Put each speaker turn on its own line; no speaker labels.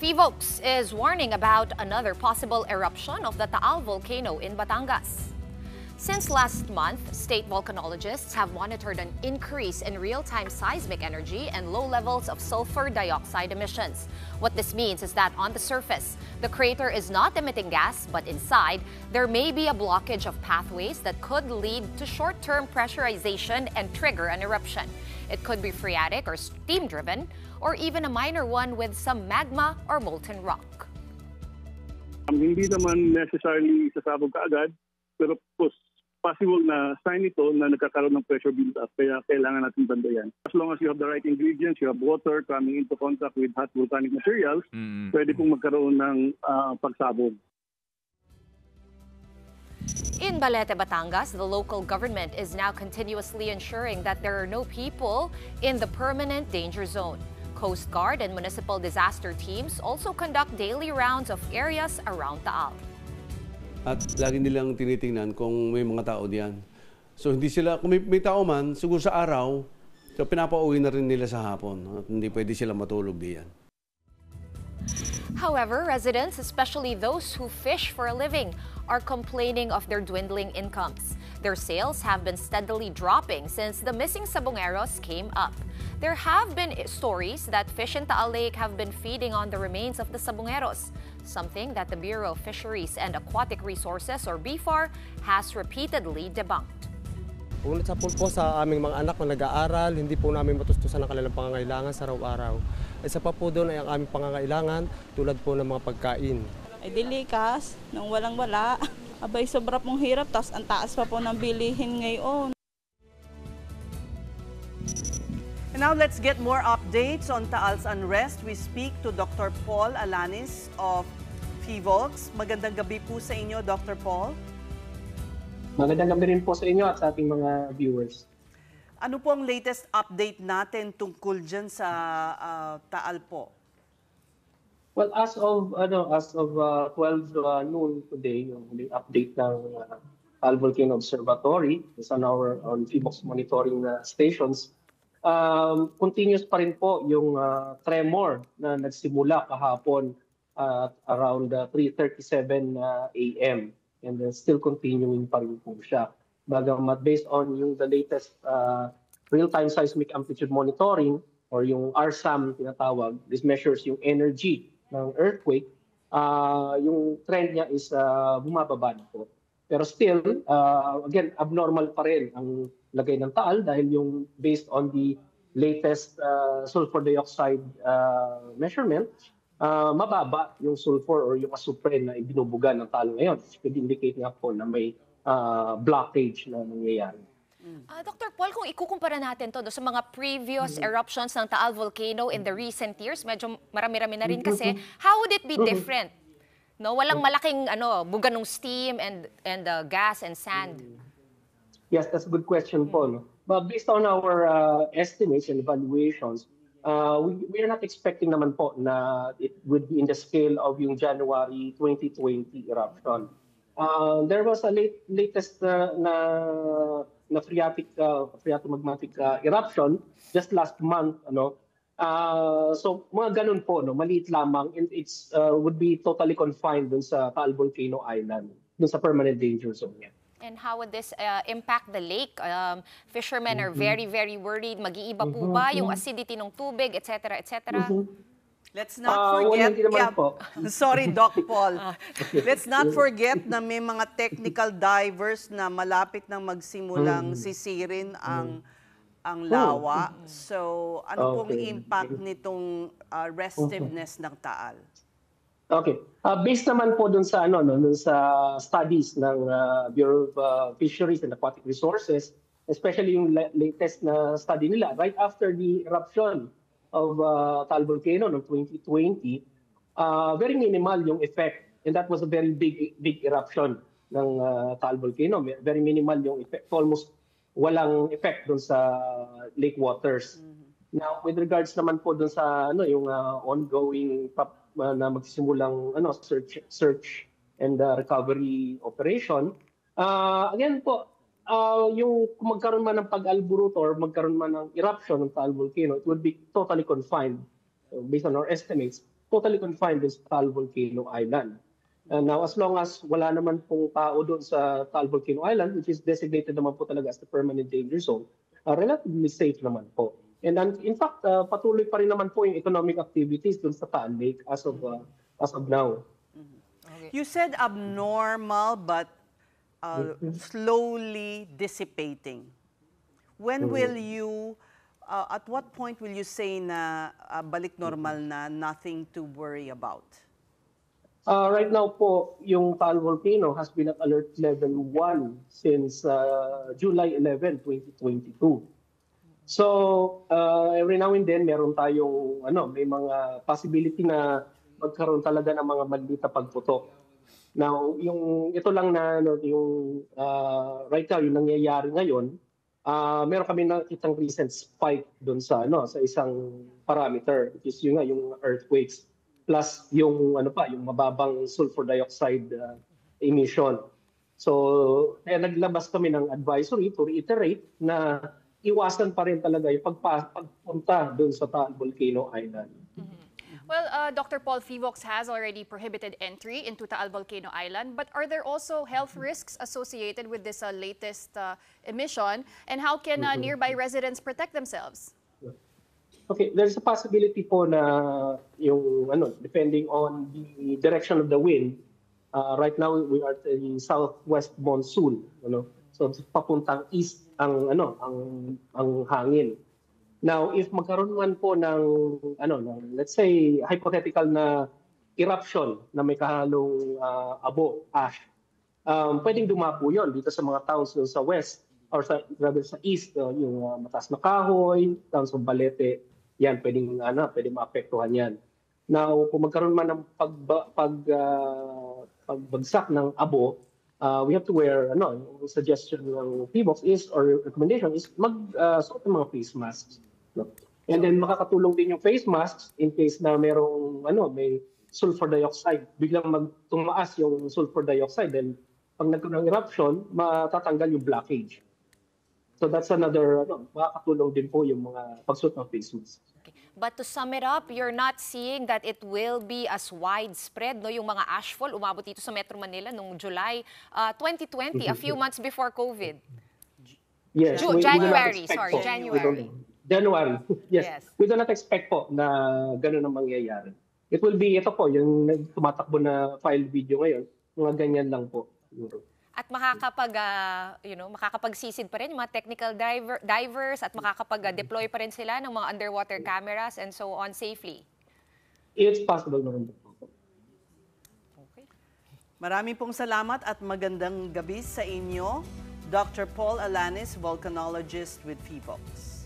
PHIVOLCS is warning about another possible eruption of the Taal volcano in Batangas. Since last month, state volcanologists have monitored an increase in real-time seismic energy and low levels of sulfur dioxide emissions. What this means is that on the surface, the crater is not emitting gas, but inside, there may be a blockage of pathways that could lead to short-term pressurization and trigger an eruption. It could be phreatic or steam-driven, or even a minor one with some magma or molten rock.
Hindi naman necessarily sasabog kaagad, pero possible na sign ito na nagkakaroon ng pressure build-up, kaya kailangan natin bandayan. As long as you have the right ingredients, you have water coming into contact with hot volcanic materials, pwede pong magkaroon ng pagsabog.
In Balete, Batangas, the local government is now continuously ensuring that there are no people in the permanent danger zone. Coast Guard and municipal disaster teams also conduct daily rounds of areas around Taal.
At lagi nilang tinitingnan kung may mga tao diyan. So hindi sila, kung may tao man, siguro sa araw, so pinapauwi na rin nila sa hapon. At hindi pwede sila matulog diyan.
However, residents, especially those who fish for a living, are complaining of their dwindling incomes. Their sales have been steadily dropping since the missing sabongeros came up. There have been stories that fish in Taal Lake have been feeding on the remains of the sabongeros, something that the Bureau of Fisheries and Aquatic Resources, or BFAR, has repeatedly debunked.
Unit sa po sa aming mga anak na nag-aaral, hindi po namin matustusan ang kanilang pangangailangan sa araw-araw. Isa pa po doon ay ang aming pangangailangan tulad po ng mga pagkain.
Ay dilikas, nang walang-wala. Abay, sobra pong hirap, tapos ang taas pa po ng bilihin ngayon.
And now let's get more updates on Taal's unrest. We speak to Dr. Paul Alanis of PHIVOLCS. Magandang gabi po sa inyo, Dr. Paul.
Magandang gabi rin po sa inyo at sa ating mga viewers.
Ano po ang latest update natin tungkol dyan sa Taal po?
Well, as of 12 noon today, yung update ng Taal Volcano Observatory is on PHIVOLCS monitoring stations. Continuous pa rin po yung tremor na nagsimula kahapon at around 3:37 a.m. and still continuing pa rin po siya. Bagamat based on the latest real-time seismic amplitude monitoring or yung RSAM tinatawag, this measures yung energy ng earthquake, yung trend niya is bumababa na po. Pero still, again, abnormal pa rin ang lagay ng Taal dahil yung based on the latest sulfur dioxide measurement, mababa yung sulfur or yung asupre na ibinubuga ng Taal ngayon. It could indicate nga po na may blockage na nangyayari.
Dr. Paul, kung ikukumpara natin to sa mga previous eruptions ng Taal Volcano in the recent years, medyo marami-rami na rin kasi, how would it be different? No, walang malaking buga ng steam and gas and sand.
Yes, that's a good question po. No? But based on our estimates and evaluations, we are not expecting naman po na it would be in the scale of yung January 2020 eruption. There was a latest na phreatomagmatic eruption just last month. So mga ganun po, maliit lamang, and it's would be totally confined dun sa Taal Volcano Island, dun sa permanent danger zone niya.
And how would this impact the lake? Fishermen are very, very worried. Mag-iiba po ba yung acidity ng tubig, etc., etc.?
Let's not forget, sorry Doc Paul, let's not forget na may mga technical divers na malapit nang magsimulang sisirin ang lawa. So ano pong impact nitong restiveness ng Taal?
Okay. Based naman po dun sa dun sa studies ng Bureau of Fisheries and Aquatic Resources, especially yung latest na study nila right after the eruption of Taal Volcano noong 2020, very minimal yung effect, and that was a very big eruption ng Taal Volcano. Very minimal yung effect, almost walang effect dun sa lake waters. Now, with regards naman po dun sa yung ongoing na magsimulang search and recovery operation, again po, yung kung magkaroon man ng pag-alburuto or magkaroon man ng eruption ng Taal Volcano, it would be totally confined based on our estimates totally confined sa Taal Volcano Island. Now, as long as wala naman pong tao doon sa Taal Volcano Island, which is designated naman po talaga as the permanent danger zone, relatively safe naman po. And in fact, patuloy pa rin naman po yung economic activities doon sa Taal Lake as of now.
Okay. You said abnormal but slowly dissipating. When will you, at what point will you say na balik normal na, nothing to worry about?
Right now po, yung Taal Volcano has been at alert level 1 since July 11, 2022. So, every now and then, meron tayong, may mga possibility na magkaroon talaga ng mga maliit na pagputok. Now, ito lang na, right now, yung nangyayari ngayon, meron kami nakitang recent spike doon sa isang parameter, which is yung earthquakes. Plus yung yung mababang sulfur dioxide emission. So, kaya naglabas kami ng advisory to reiterate na iwasan pa rin talaga yung pagpunta doon sa Taal Volcano Island.
Well, Dr. Paul, PHIVOLCS has already prohibited entry into Taal Volcano Island, but are there also health risks associated with this latest emission? And how can nearby residents protect themselves?
Okay, there's a possibility po na yung depending on the direction of the wind. Right now we are in southwest monsoon, So papuntang east ang hangin. Now, if magkaroon man po ng let's say hypothetical na eruption na may kahalong abo, ash, pwedeng dumapo 'yon dito sa mga towns sa west or rather sa east, yung Mataas na Kahoy, towns of Balete. Yan, pwedeng maapektuhan yan. Now, kung magkaroon man ng pagbagsak ng abo, we have to wear, yung suggestion ng PHIVOLCS is, or recommendation is, suot ng mga face masks. No? And then, makakatulong din yung face masks in case na merong, may sulfur dioxide. Biglang tumaas yung sulfur dioxide, then pag nagkaroon ng eruption, matatanggal yung blockage. So that's another, makakatulong din po yung mga pagsuot ng face mask.
Okay. But to sum it up, you're not seeing that it will be as widespread, no? Yung mga ashfall, umabot dito sa Metro Manila noong July 2020, a few months before COVID.
Yes.
January.
January. Yes. We do not expect po na gano'n ang mangyayari. It will be, ito po, yung tumatakbo na file video ngayon, mga ganyan lang po.
At makakapagsisid pa rin yung mga technical divers at makakapag-deploy pa rin sila ng mga underwater cameras and so on safely.
It's possible naman po.
Okay. Maraming pong salamat at magandang gabi sa inyo, Dr. Paul Alanis, volcanologist with PHIVOLCS.